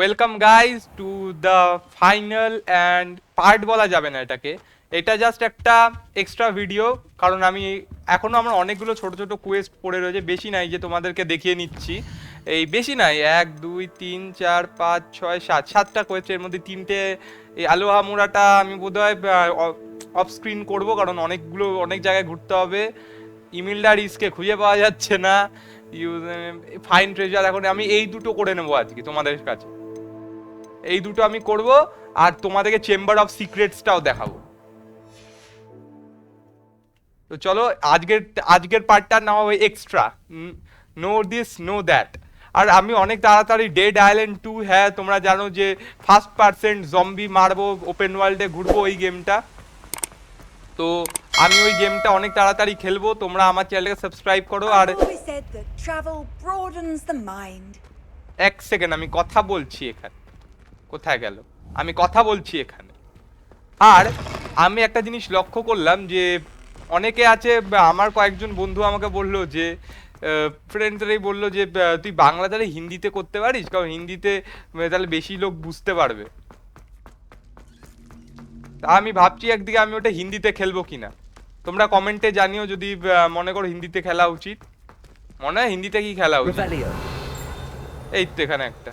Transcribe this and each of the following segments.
Welcome guys to the final and part বলা যাবে না এটাকে, এটা জাস্ট একটা এক্সট্রা ভিডিও। কারণ আমি এখনও আমার অনেকগুলো ছোট ছোট কোয়েস্ট পড়ে রয়েছে, বেশি নাই যে তোমাদেরকে দেখিয়ে নিচ্ছি। এই বেশি নাই, 1 2 3 4 5 6 7টা কোয়েস্টের মধ্যে 3টে এই আলোহা মোড়াটা আমি বোধহয় অফ স্ক্রিন করবো, কারণ অনেক জায়গায় ঘুরতে হবে। ইমিলডারিসকে খুঁজে পাওয়া যাচ্ছে না, ফাইন ট্রেজার। এখন আমি এই দুটো করে নেবো আজকে তোমাদের কাছে, এই দুটো আমি করব, আর তোমাদেরকে চেম্বার অফ সিক্রেটসটাও দেখাবো। তো চলো আজকের পার্টটা না হবে extra, no this no that. আর আমি অনেক তাড়াতাড়ি ডেড আইল্যান্ড 2, হ্যাঁ তোমরা জানো যে ফার্স্ট পার্সেন্ট জম্বি মারবো, ওপেন ওয়ার্ল্ডে ঘুরবো ওই গেমটা। তো আমি ওই গেমটা অনেক তাড়াতাড়ি খেলবো, তোমরা আমার চ্যানেলকে সাবস্ক্রাইব করো। আর এক সেকেন্ড, আমি কথা বলছি এখানে। কোথায় গেল? আমি কথা বলছি এখানে। আর আমি একটা জিনিস লক্ষ্য করলাম যে অনেকে আছে, আমার কয়েকজন বন্ধু আমাকে বললো যে ফ্রেন্ডরাই বললো যে তুই বাংলা তাহলে হিন্দিতে করতে পারিস, কারণ হিন্দিতে তাহলে বেশি লোক বুঝতে পারবে। তা আমি ভাবছি একদিকে আমি ওটা হিন্দিতে খেলবো কিনা। তোমরা কমেন্টে জানিও যদি মনে করো হিন্দিতে খেলা উচিত। মনে হয় হিন্দিতে কি খেলা উচিত? এই তো এখানে একটা।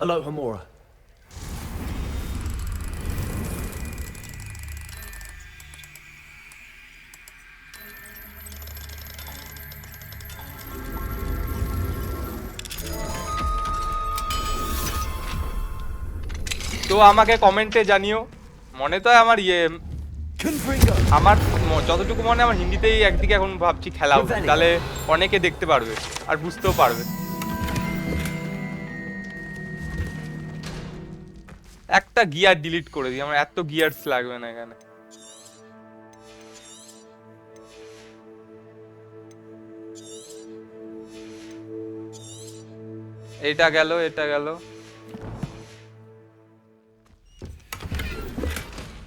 তো আমাকে কমেন্টে জানিও। মনে তো আমার আমার যতটুকু মনে আমার হিন্দিতেই একদিকে এখন ভাবছি খেলা উচিত, তাহলে অনেকে দেখতে পারবে আর বুঝতেও পারবে। একটা গিয়ার ডিলিট করে দিই, আমার এত গিয়ারস লাগবে না এখানে। এটা গেল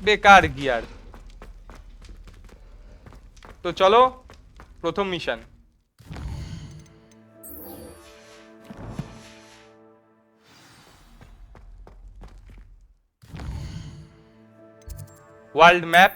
বেকার গিয়ার। তো চলো প্রথম মিশন। World map.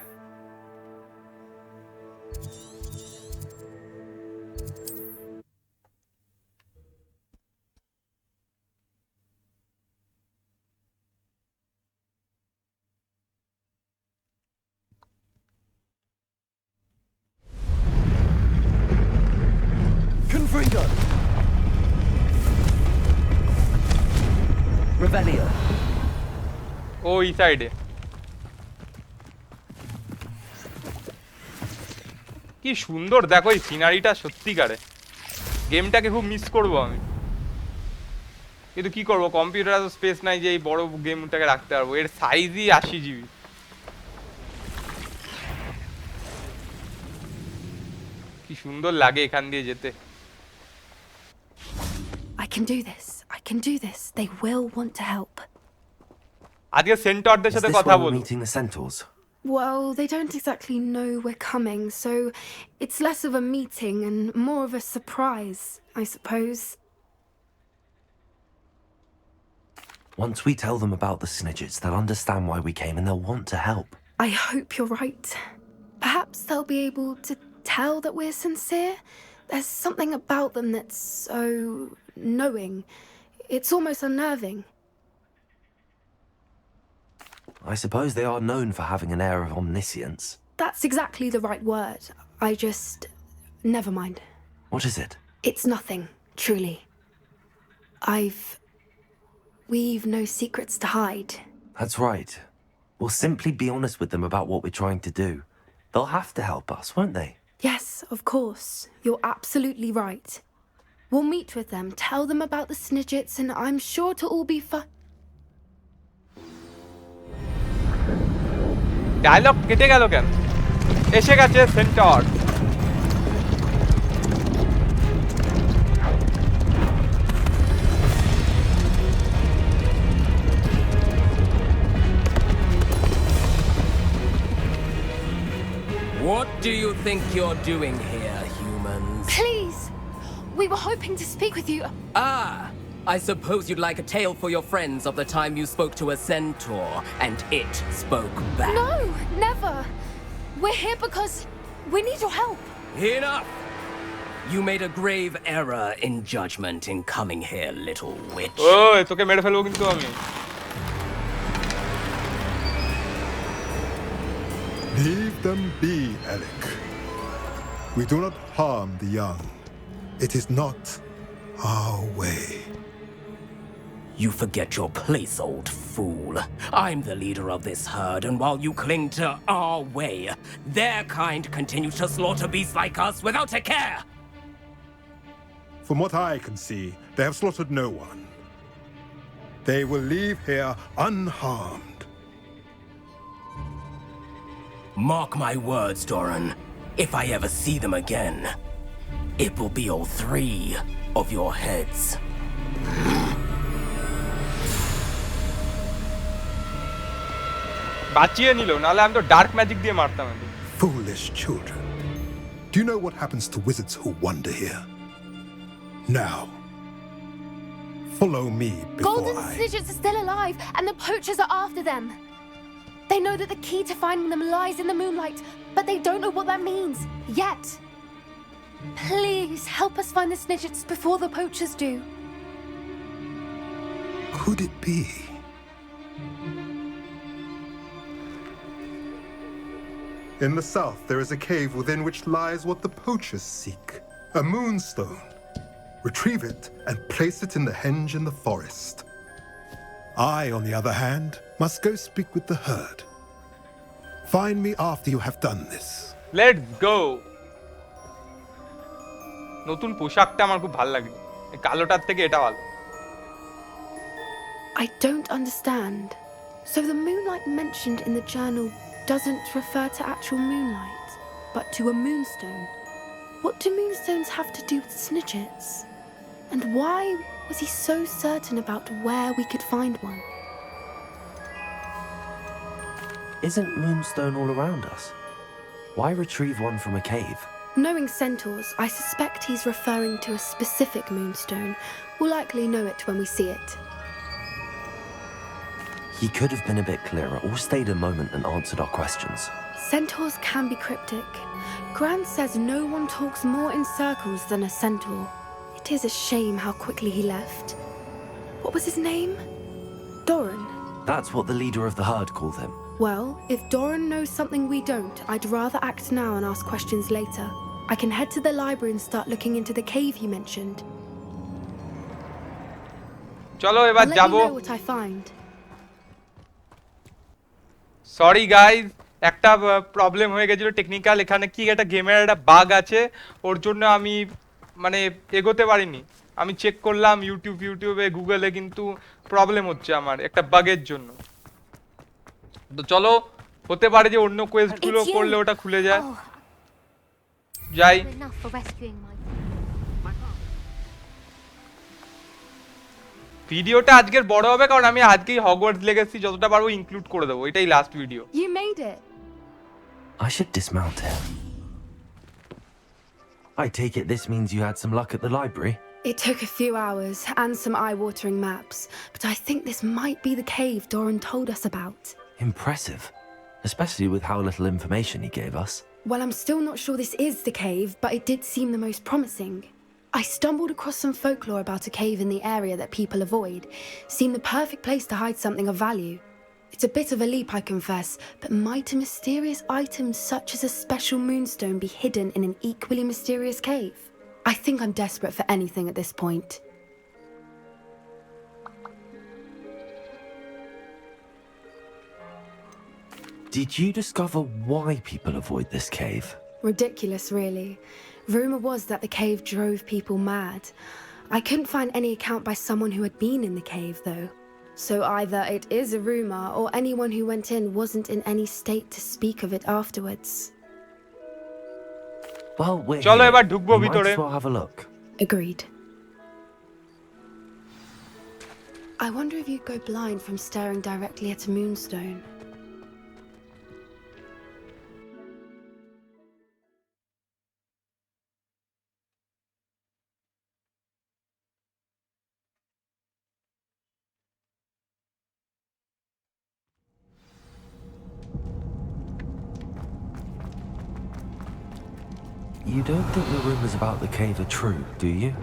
ওই সাইডে কি সুন্দর দেখো এই সিনারিটা, সত্যিকারে গেমটাকে খুব মিস করবো আমি। কিন্তু কি করবো, কম্পিউটার তো স্পেস নাই যে এই বড় গেমটাকে রাখতে পারবো। এর সাইজই 80 GB। কি সুন্দর লাগে এখান দিয়ে যেতে। They will want to help. আজকে সেন্টরদের সাথে কথা বলবো। Well, they don't exactly know we're coming, so it's less of a meeting and more of a surprise, I suppose. Once we tell them about the Snidgets, they'll understand why we came and they'll want to help. I hope you're right. Perhaps they'll be able to tell that we're sincere. There's something about them that's so knowing. It's almost unnerving. I suppose they are known for having an air of omniscience. That's exactly the right word. Never mind. What is it? It's nothing, truly. We've no secrets to hide. That's right. We'll simply be honest with them about what we're trying to do. They'll have to help us, won't they? Yes, of course. You're absolutely right. We'll meet with them, tell them about the Snidgets, and I'm sure to all be fine. Dialogue কেটে গেল কেন? এসে গেছে সেন্টর। What do you think you're doing here, humans? Please! We were hoping to speak with you. Ah, I suppose you'd like a tale for your friends of the time you spoke to a centaur and it spoke back. No, never. We're here because we need your help. Enough! You made a grave error in judgment in coming here, little witch. ওই তোকে মেরে ফেলবো কিন্তু আমি। Leave them be, Alec. We do not harm the young. It is not our way. You forget your place, old fool. I'm the leader of this herd, and while you cling to our way, their kind continue to slaughter beasts like us without a care. From what I can see, they have slaughtered no one. They will leave here unharmed. Mark my words, Doran. If I ever see them again, it will be all 3 of your heads. বাঁচিয়ে নিল, নাহলে আমি তো dark magic দিয়ে মারতাম আমি। Foolish children. Do you know what happens to wizards who wander here? Now, follow me before Golden I... Snidgets are still alive, and the poachers are after them. They know that the key to finding them lies in the moonlight, but they don't know what that means, yet. Please, help us find the Snidgets before the poachers do. Could it be? In the south, there is a cave within which lies what the poachers seek. A moonstone. Retrieve it and place it in the henge in the forest. I, on the other hand, must go speak with the herd. Find me after you have done this. Let's go. নতুন পোশাকটা আমার খুব ভালো লাগে, এই কালোটার থেকে এটা ভালো। I don't understand. So the moonlight mentioned in the journal doesn't refer to actual moonlight, but to a moonstone. What do moonstones have to do with Snidgets? And why was he so certain about where we could find one? Isn't Moonstone all around us? Why retrieve one from a cave? Knowing centaurs, I suspect he's referring to a specific moonstone. We'll likely know it when we see it. He could have been a bit clearer or stayed a moment and answered our questions. Centaurs can be cryptic. Gran says no one talks more in circles than a centaur. It is a shame how quickly he left. What was his name? Doran. That's what the leader of the herd called him. Well, if Doran knows something we don't, I'd rather act now and ask questions later. I can head to the library and start looking into the cave you mentioned. চলো I'll এবার let you যাবো। know what I find. Sorry guys, একটা problem হয়ে গেছিল technical. এখানে কি একটা গেমের একটা বাগ আছে, ওর জন্য আমি মানে এগোতে পারিনি। আমি চেক করলাম ইউটিউবে গুগলে, কিন্তু প্রবলেম হচ্ছে আমার একটা বাগের জন্য। তো চলো, হতে পারে যে অন্য কোয়েস্টগুলো It's you. করলে ওটা খুলে যায়। Oh, যাই। enough for rescuing my. ভিডিওটা আজকের বড় হবে কারণ আমি আজকেই হগওয়ার্টস লেগেসি যতটা পারবো ইনক্লুড করে দেবো। এটাই last video. You made it. I should dismount here. I take it this means you had some luck at the library? It took a few hours and some eye-watering maps, but I think this might be the cave Doran told us about. Impressive. Especially with how little information he gave us. Well, I'm still not sure this is the cave, but it did seem the most promising. I stumbled across some folklore about a cave in the area that people avoid. Seemed the perfect place to hide something of value. It's a bit of a leap, I confess, but might a mysterious item such as a special moonstone be hidden in an equally mysterious cave? I think I'm desperate for anything at this point. Did you discover why people avoid this cave? Ridiculous, really. Rumour was that the cave drove people mad. I couldn't find any account by someone who had been in the cave, though. So either it is a rumour, or anyone who went in wasn't in any state to speak of it afterwards. Well, we're চলো here. এবার ঢুকবো We might ভিতরে। as well have a look. Agreed. I wonder if you'd go blind from staring directly at a moonstone. You don't think the rumors about the cave are true, do you?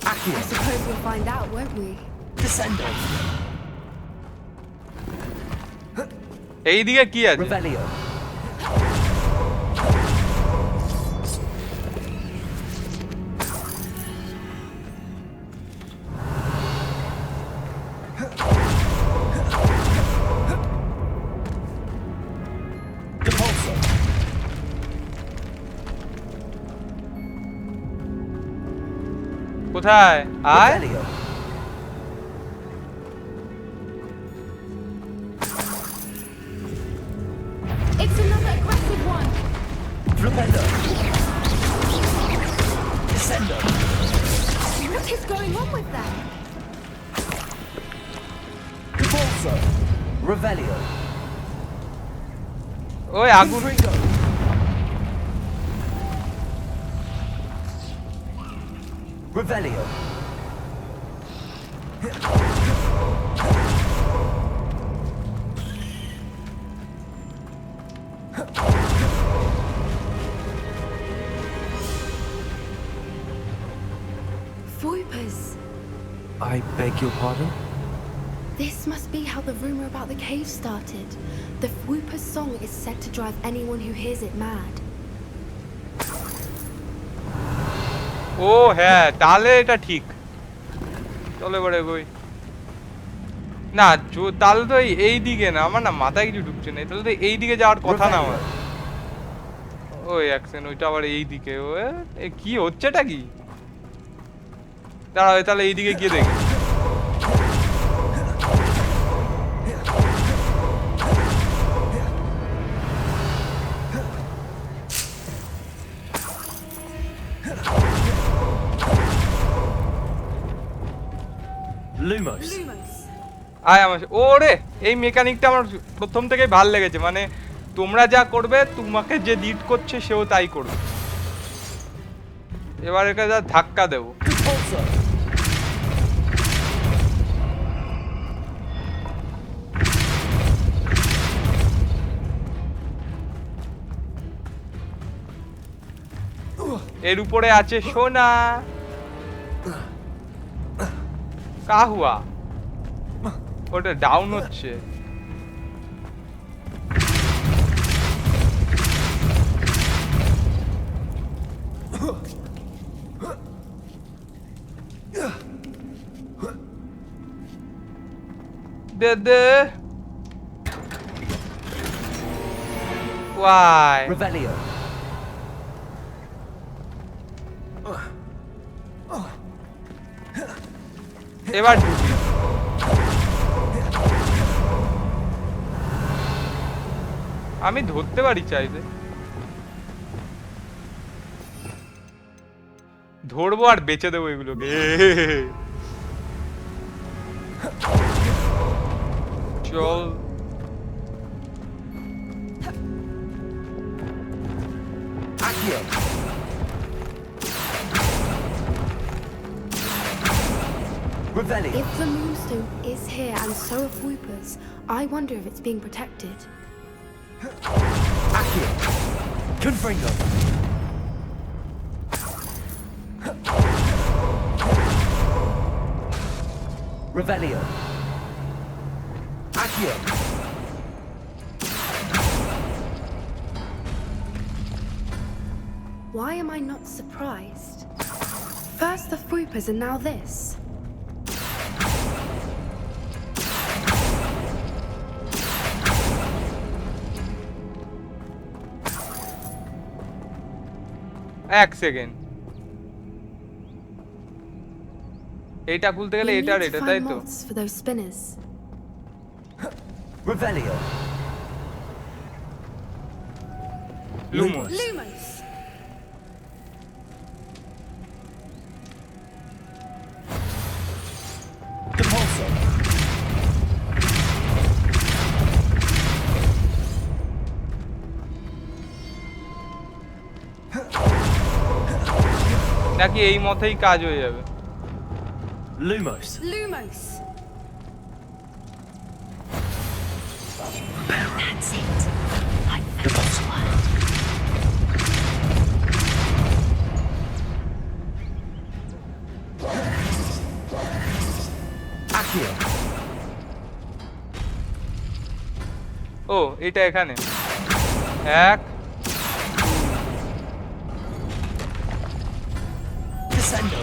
I suppose we'll find out, won't we? Descendo. এইদিকে কি আছে? Revelio. Depulso. কোথায়? আয়। Revelio. It's another aggressive one. Flupendo. Descendo. What is going on with them? Depulso. Revelio. ওই আগুন। Confringo. Revelio. Voipers. I beg your pardon? This must be how the rumor about the cave started. The Whooper's song is said to drive anyone who hears it mad. ও হ্যাঁ, তাহলে এটা ঠিক। চলে এবারে কই? না, তাহলে তো এই দিকে না, আমার না মাথায় কিছু ঢুকছে না। তাহলে তো এই দিকে যাওয়ার কথা না আমার। ওই অ্যাকশন ওইটা আবার এই দিকে। ও কি হচ্ছেটা কি? দাঁড়াও, তাহলে এই দিকে গিয়ে দেখি। Lumos. আয় আমার ওরে, এই মেকানিকটা আমার প্রথম থেকেই ভালো লেগেছে। মানে তোমরা যা করবে, তোমাকে যে লিড করছে সেও তাই করবে। এবার একে যা ধাক্কা দেবো। Depulso. এর উপরে আছে সোনা। কাহুয়া ওটা ডাউন হচ্ছে। দে দে ওয়াই Revelio. এবার ঢুকি। আমি ধরতে পারি চাইলে, ধরবো আর বেচে দেবো এগুলোকে। চল Accio. Revelio. If the moonstone is here and so are Whoopers, I wonder if it's being protected. Accio. Confringo. Revelio. Accio. Why am I not surprised? First the Whoopers and now this. এক second, এইটা খুলতে গেলে We এটা আর need এটা, to তাই find তো? moths for those spinners. Revelio. লুমোস। Lumos! Depulso. নাকি এই মতেই কাজ হয়ে যাবে? Lumos. Lumos! That's it. I found one. ও এটা এখানে এক Descendo.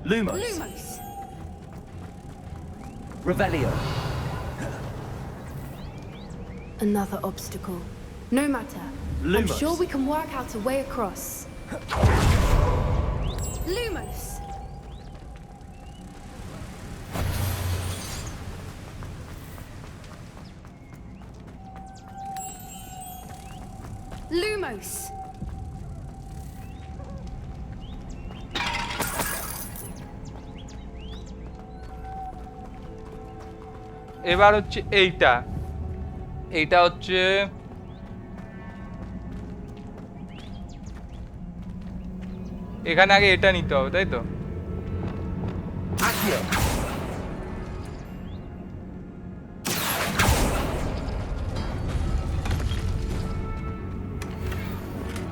Lumos. Lumos! Revelio. Another obstacle. No matter. I'm Lumos. sure we can work out a way across. Lumos! Lumos! এবার হচ্ছে এইটা এইটা হচ্ছে এখানে আগে এটা নিতে হবে তাই তো Accio.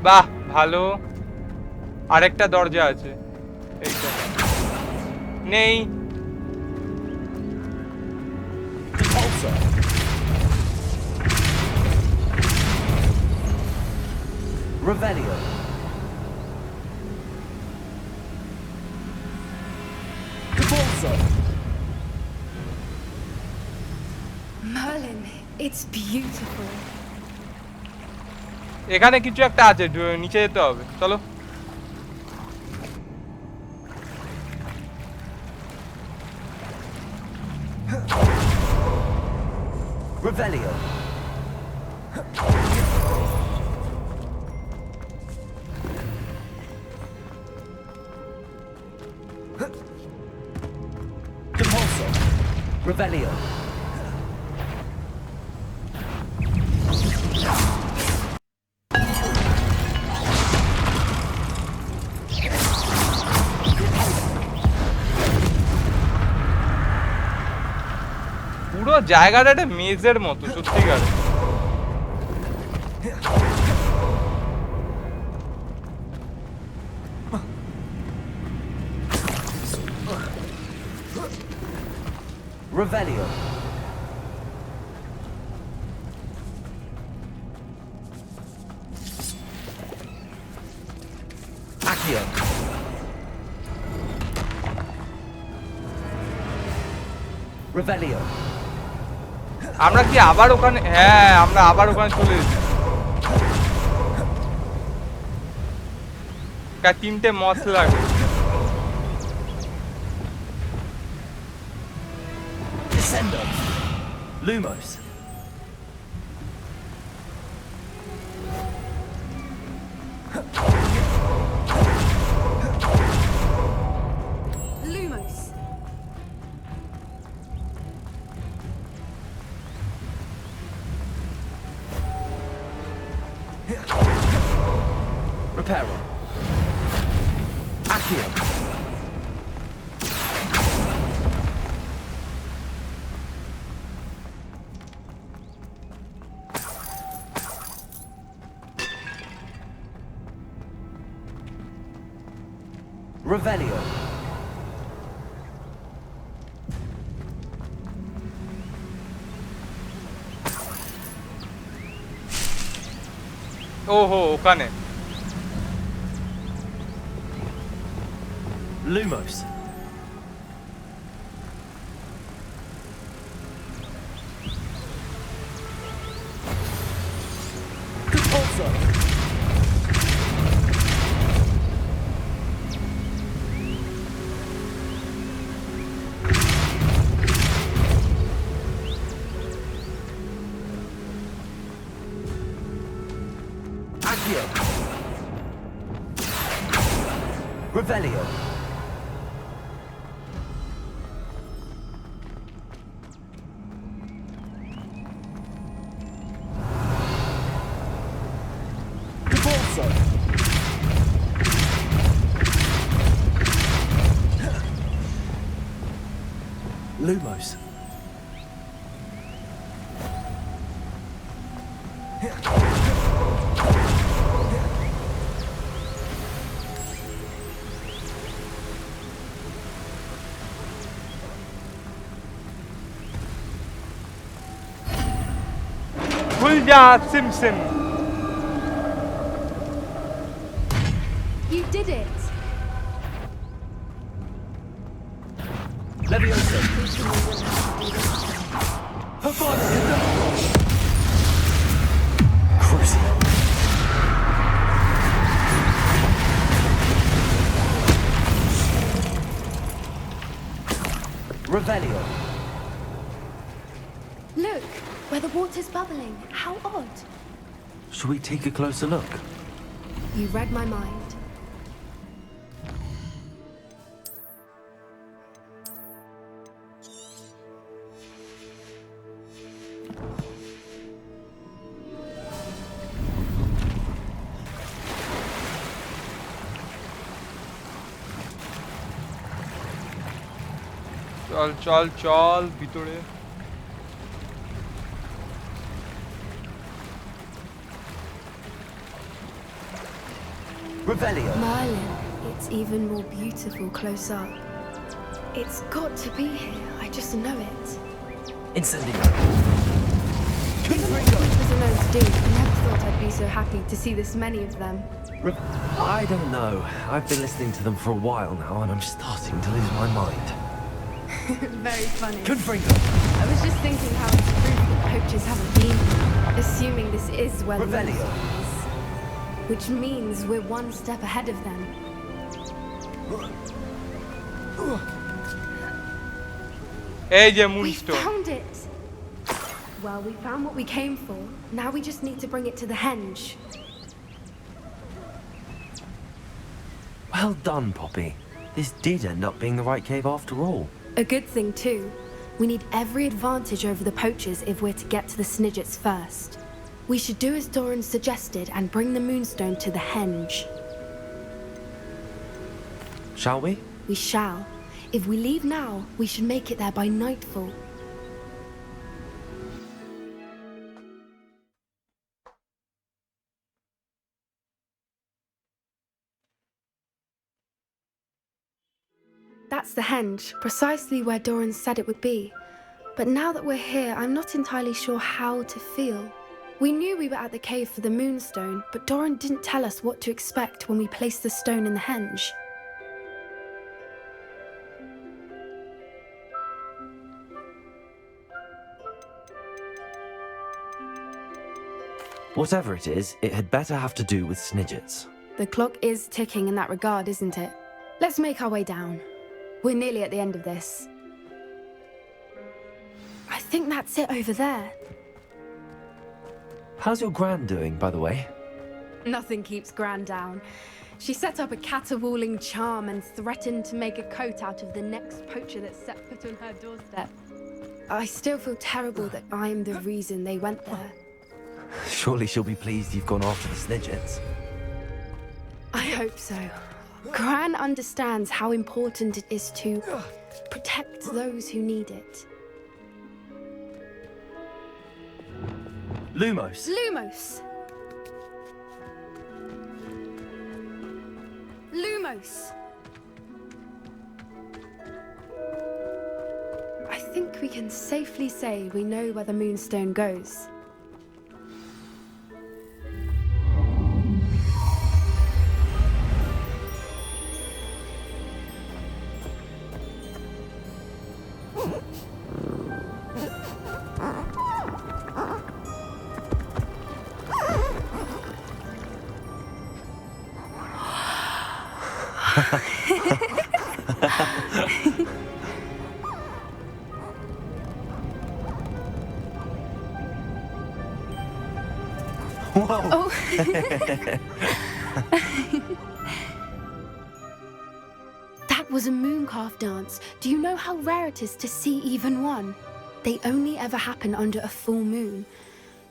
বাহ ভালো আরেকটা দরজা আছে এইটা নেই Repulsor. Revelio. Repulsor. Merlin, it's beautiful. এখানে কিছু একটা আছে নিচে যেতে হবে চলো Revelio. Repulsor. Revelio. পুরো জায়গাটা একটা মেজের মতো সত্যিকার Revelio. Accio. Revelio. আমরা কি আবার ওখানে হ্যাঁ আমরা আবার ওখানে চলে এসেছি তিনটে মত লাগে Descendo. Lumos. Lumos! Reparo. Accio. Revelio. ওহো ওখানে Lumos. Repulsor. Accio. Revelio. Repulsor. Lumos. Ninja Simpson. You did it! Leviosa. Avada Kedavra. Crucio. Revelio. Look, where the water's bubbling. How odd. Should we take a closer look? You read my mind. চল চল চল ভিতরে। Revelio. Merlin, it's even more beautiful close up. It's got to be here. I just know it. Incendio. Confringo. It was a known to do. I never thought I'd be so happy to see this many of them. I don't know. I've been listening to them for a while now, and I'm starting to lose my mind. Very funny. Confringo. I was just thinking how it's proof that poachers haven't been here, assuming this is where the Revelio. moonstone is. Which means we're one step ahead of them. এই যে We moonstone. found it! Well, we found what we came for. Now we just need to bring it to the henge. Well done, Poppy. This did end up being the right cave after all. A good thing, too. We need every advantage over the poachers if we're to get to the Snidgets first. We should do as Doran suggested and bring the moonstone to the henge. Shall we? We shall. If we leave now, we should make it there by nightfall. That's the henge, precisely where Doran said it would be. But now that we're here, I'm not entirely sure how to feel. We knew we were at the cave for the moonstone, but Doran didn't tell us what to expect when we placed the stone in the henge. Whatever it is, it had better have to do with Snidgets. The clock is ticking in that regard, isn't it? Let's make our way down. We're nearly at the end of this. I think that's it over there. How's your gran doing, by the way? Nothing keeps Gran down. She set up a caterwauling charm and threatened to make a coat out of the next poacher that set foot on her doorstep. I still feel terrible that I'm the reason they went there. Surely she'll be pleased you've gone after the Snidgets. I hope so. Gran understands how important it is to protect those who need it. Lumos! Lumos! Lumos! I think we can safely say we know where the moonstone goes. Whoa! Oh. That was a mooncalf dance. Do you know how rare it is to see even one? They only ever happen under a full moon.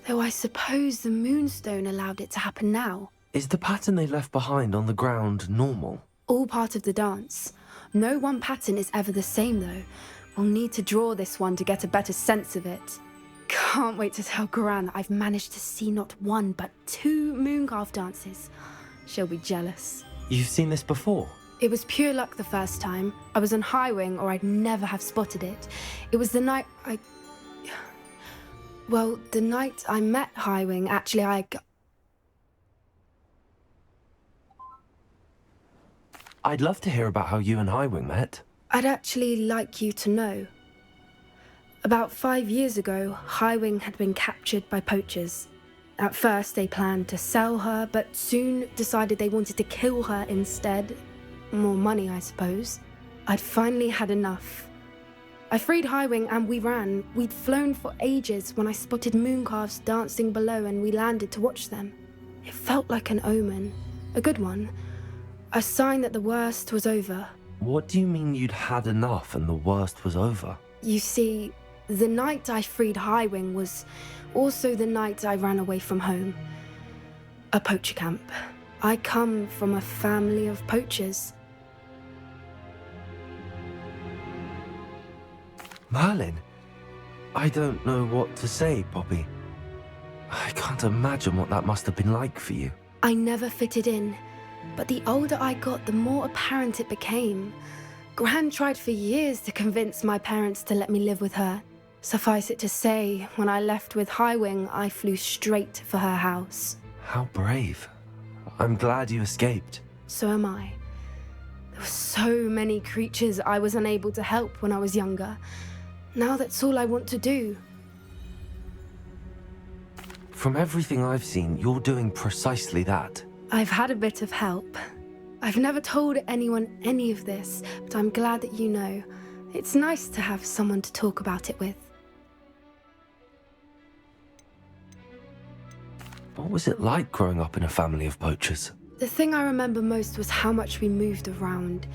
Though I suppose the moonstone allowed it to happen now. Is the pattern they left behind on the ground normal? All part of the dance. No one pattern is ever the same, though. We'll need to draw this one to get a better sense of it. Can't wait to tell Gran that I've managed to see not one, but 2 mooncalf dances. She'll be jealous. You've seen this before? It was pure luck the first time. I was on high wing, or I'd never have spotted it. It was the night Well, the night I met Highwing, actually, I'd love to hear about how you and Highwing met. I'd actually like you to know. About 5 years ago, Highwing had been captured by poachers. At first, they planned to sell her, but soon decided they wanted to kill her instead. More money, I suppose. I'd finally had enough. I freed Highwing and we ran. We'd flown for ages when I spotted mooncalves dancing below and we landed to watch them. It felt like an omen. A good one. A sign that the worst was over. What do you mean you'd had enough and the worst was over? You see, the night I freed Highwing was also the night I ran away from home. A poacher camp. I come from a family of poachers. Merlin? I don't know what to say, Poppy. I can't imagine what that must have been like for you. I never fitted in, but the older I got, the more apparent it became. Gran tried for years to convince my parents to let me live with her. Suffice it to say, when I left with Highwing, I flew straight for her house. How brave. I'm glad you escaped. So am I. There were so many creatures I was unable to help when I was younger. Now that's all I want to do. From everything I've seen, you're doing precisely that. I've had a bit of help. I've never told anyone any of this, but I'm glad that you know. It's nice to have someone to talk about it with. What was it like growing up in a family of poachers? The thing I remember most was how much we moved around,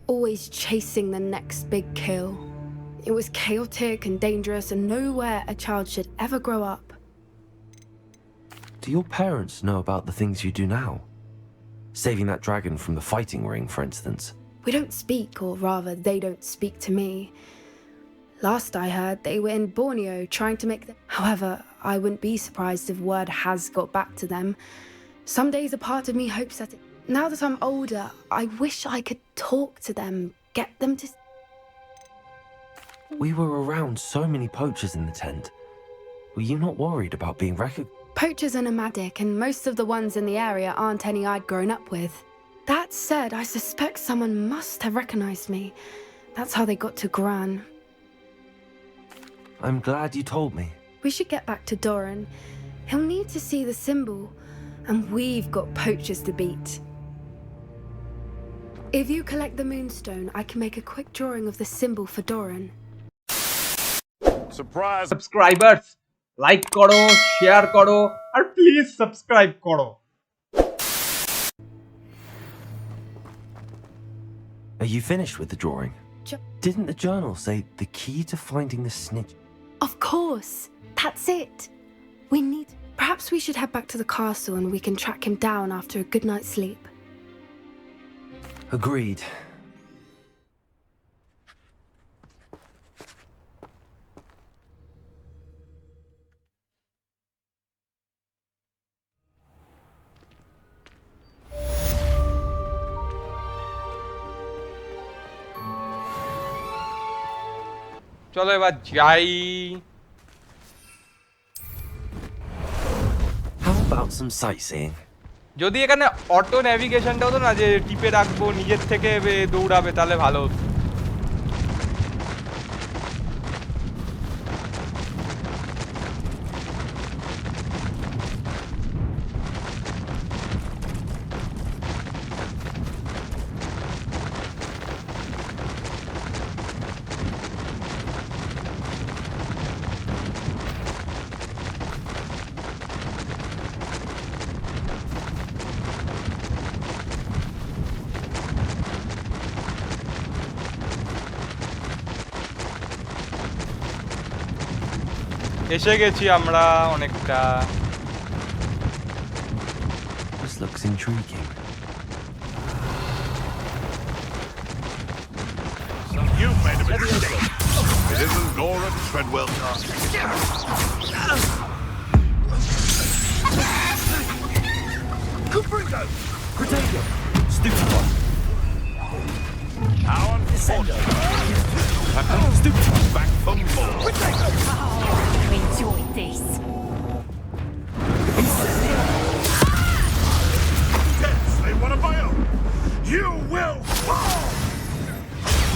always chasing the next big kill. It was chaotic and dangerous and nowhere a child should ever grow up. Do your parents know about the things you do now? Saving that dragon from the fighting ring, for instance. We don't speak, or rather, they don't speak to me. Last I heard, they were in Borneo trying to make them. However, I wouldn't be surprised if word has got back to them. Some days a part of me hopes that now that I'm older, I wish I could talk to them, get them to... We were around so many poachers in the tent. Were you not worried about being recognized? Poachers are nomadic, and most of the ones in the area aren't any I'd grown up with. That said, I suspect someone must have recognized me. That's how they got to Gran. I'm glad you told me. We should get back to Doran. He'll need to see the symbol, and we've got poachers to beat. If you collect the moonstone, I can make a quick drawing of the symbol for Doran. Surprise! Subscribers like করো, share করো আর please subscribe করো। Are you finished with the drawing? Didn't the journal say the key to finding the snitch? Of course! That's it! Perhaps we should head back to the castle and we can track him down after a good night's sleep. Agreed. চলো এবার যাই। How about some sightseeing? যদি এখানে auto নেভিগেশনটা হতো না, যে টিপে রাখবো নিজের থেকে দৌড়াবে, তাহলে ভালো হতো। এসে গেছি আমরা অনেকটা। This looks intriguing. You've made a mistake. It isn't Nora Treadwell task. Cubrigo! Protego! Stupid one! How unfortunate. Stupid. Back for more. Protego! Enjoy this. Yes, they want a bio. You will fall.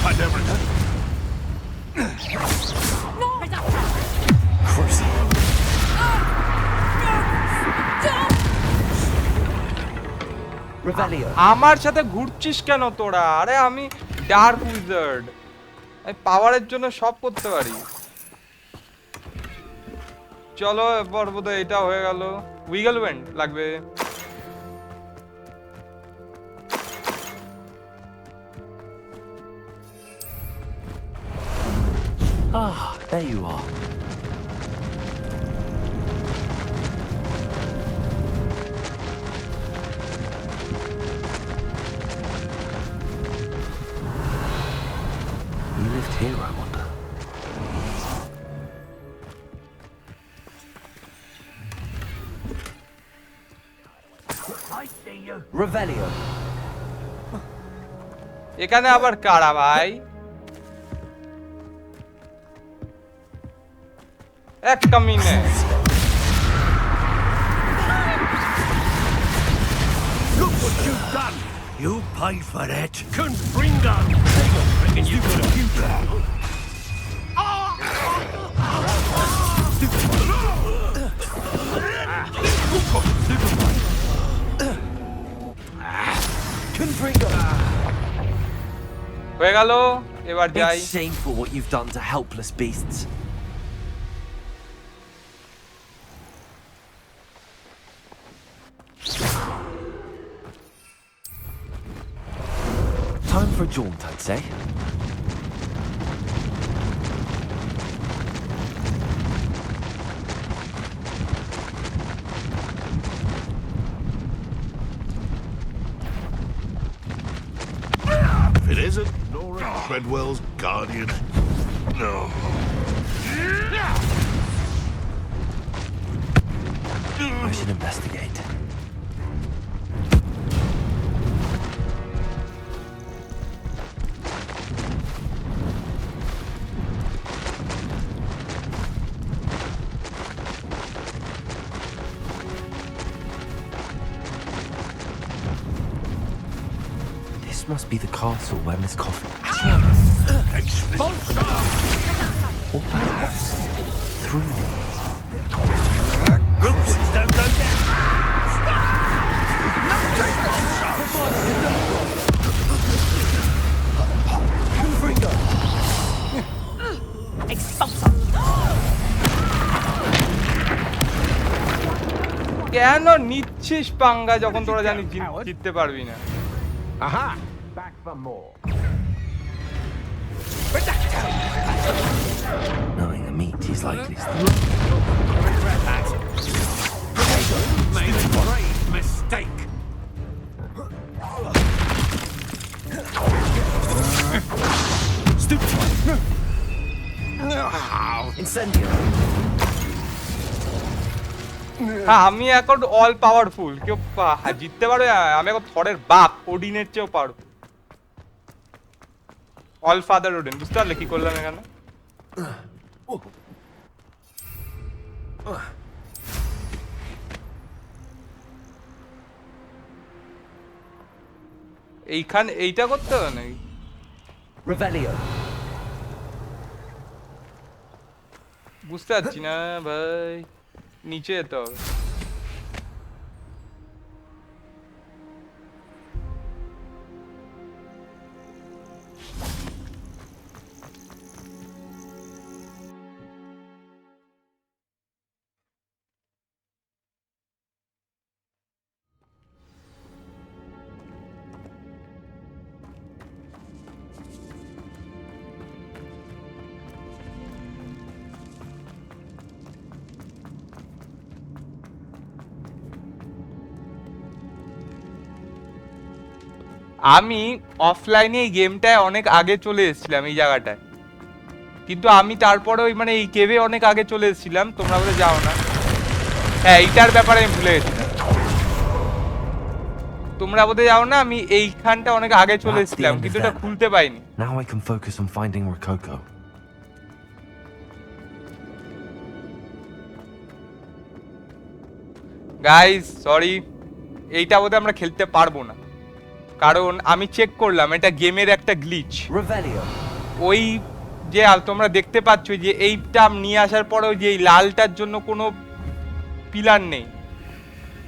I never. Revelio. আমার সাথে ঘুরছিস কেন তোরা? আরে আমি dark wizard, আমি পাওয়ারের জন্য সব করতে পারি। চলো এবার বোধহয় এটা হয়ে গেল। উইগল ওয়েন্ট লাগবে। Ah, there you are. You lived here, I wonder. I see you. Revelio. এখানে আবার কারা ভাই? এক কামিনে। Look what you've done. You paid for that. Confringo. Reckon you got a future. Confringo. হয়ে গেল, এবার যাই। It's shameful what you've done to helpless beasts. Time for a jaunt, I'd say. If it isn't Nora Treadwell's guardian, no. I should investigate. This must be the castle where Miss Coffin. Or perhaps through Rookwards don't go down. Expulsor. কেন নিচ্ছিস পাঙ্গা যখন তোরা জানিস জিততে পারবি না? Aha! Back for more. knowing the meat is likely still. Regret that. Made a grave mistake. Stupid! Incendio! হ্যাঁ, আমি এখন অল পাওয়ারফুল, কেউ জিততে পারবে? আমি এখন থরের বাপ, ওডিনের চেয়েও পারো। অল ফাদার ওডিন, বুঝতে পারলে কি করলাম এখানে? এইখানে এইটা করতে হবে নাকি? Revelio! বুঝতে পারছি না ভাই, নিচে যেতে হবে। আমি অফলাইনে এই গেমটায় অনেক আগে চলে এসেছিলাম এই জায়গাটায়, কিন্তু আমি তারপরে ওই মানে এই কেভে অনেক আগে চলে এসেছিলাম, তোমরা বলে যাও না। হ্যাঁ, এইটার ব্যাপারে আমি ভুলে গেছিলাম, তোমরা বোধহয় যাও না, আমি এইখানটা অনেক আগে চলে এসেছিলাম কিন্তু এটা খুলতে পাইনি। Now I can focus on finding Rococo. Guys sorry, এইটা বোধহয় আমরা খেলতে পারবো না, কারণ আমি চেক করলাম এটা গেমের একটা গ্লিচ। Revelio. ওই যে তোমরা দেখতে পাচ্ছ যে এইটা নিয়ে আসার পরেও যে এই লালটার জন্য কোনো পিলার নেই,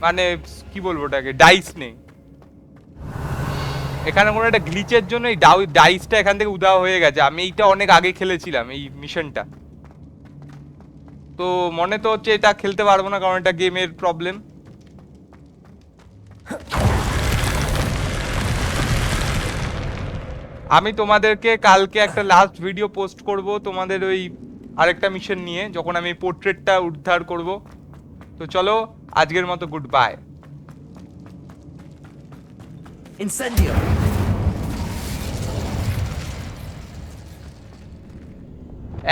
মানে কি বলবো ওটাকে, ডাইস নেই এখানে, কোনো একটা গ্লিচের জন্য এই ডাইসটা এখান থেকে উধাও হয়ে গেছে। আমি এইটা অনেক আগে খেলেছিলাম এই মিশনটা, তো মনে তো হচ্ছে এটা খেলতে পারবো না কারণ এটা গেমের প্রবলেম। আমি তোমাদেরকে কালকে একটা লাস্ট ভিডিও পোস্ট করব তোমাদের ওই আরেকটা মিশন নিয়ে, যখন আমি পোর্ট্রেটটা উদ্ধার করব। তো চলো আজকের মতো গুড বাই। Incendio.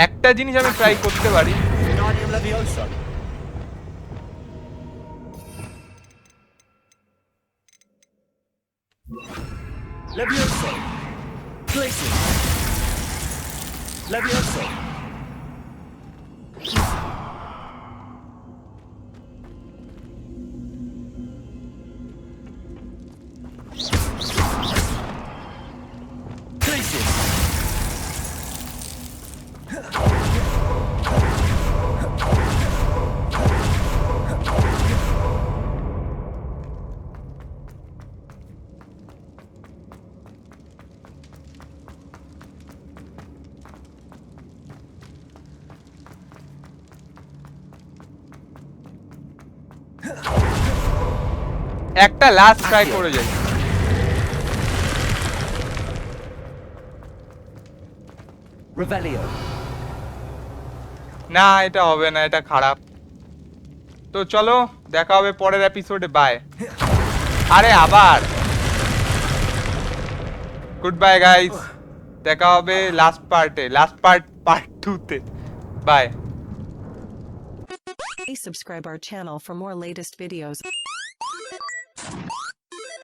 একটা জিনিস আমি ট্রাই করতে পারি, Wingardium Leviosa. Leviosa. Glacius. Leviosa. Glacius. একটা লাস্ট ট্রাই করে যাই। Revelio. না এটা হবে না, এটা খারাপ। তো চলো দেখা হবে পরের এপিসোডে, বাই। আরে আবার গুড বাই গাইস, দেখা হবে লাস্ট পার্ট 2 তে, by. Please subscribe our channel for more latest videos.